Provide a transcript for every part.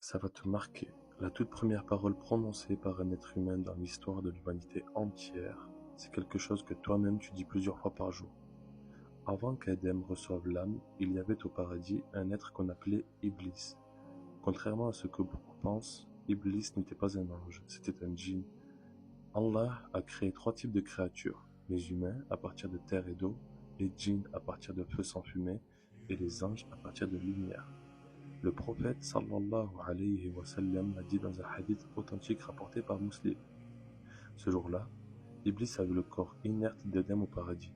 Ça va te marquer. La toute première parole prononcée par un être humain dans l'histoire de l'humanité entière, c'est quelque chose que toi-même tu dis plusieurs fois par jour. Avant qu'Adam reçoive l'âme, il y avait au paradis un être qu'on appelait Iblis. Contrairement à ce que beaucoup pensent, Iblis n'était pas un ange, c'était un djinn. Allah a créé trois types de créatures, les humains à partir de terre et d'eau, les djinns à partir de feu sans fumée, et les anges à partir de lumière. Le prophète sallallahu alayhi wa sallam l'a dit dans un hadith authentique rapporté par Muslim. Ce jour-là, Iblis a vu le corps inerte d'Adam au paradis.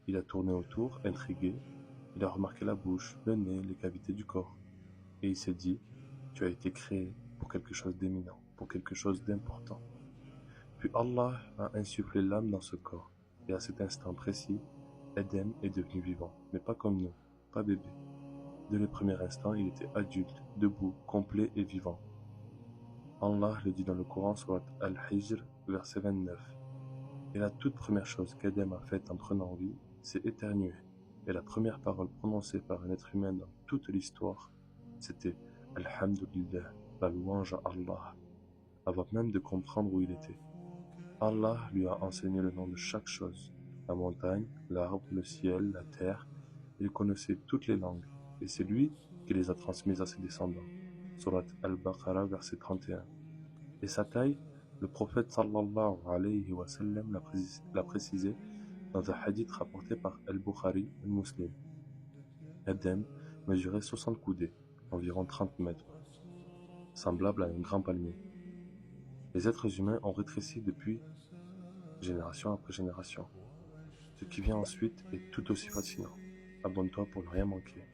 Il a tourné autour, intrigué, il a remarqué la bouche, le nez, les cavités du corps. Et il s'est dit, tu as été créé pour quelque chose d'éminent, pour quelque chose d'important. Puis Allah a insufflé l'âme dans ce corps, et à cet instant précis, Adam est devenu vivant, mais pas comme nous, pas bébé. Dès le premier instant, il était adulte, debout, complet et vivant. Allah le dit dans le Coran, surat Al-Hijr, verset 29. Et la toute première chose qu'Adam a faite en prenant vie, c'est éternuer. Et la première parole prononcée par un être humain dans toute l'histoire, c'était Alhamdulillah, la louange à Allah, avant même de comprendre où il était. Allah lui a enseigné le nom de chaque chose, la montagne, l'arbre, le ciel, la terre. Il connaissait toutes les langues, et c'est lui qui les a transmises à ses descendants. Surat Al-Baqarah, verset 31. Et sa taille, le prophète sallallahu alayhi wa sallam l'a précisé dans un hadith rapporté par Al-Bukhari et Muslim. Adam mesurait 60 coudées, environ 30 mètres, semblable à un grand palmier. Les êtres humains ont rétréci depuis génération après génération. Ce qui vient ensuite est tout aussi fascinant. Abonne-toi pour ne rien manquer.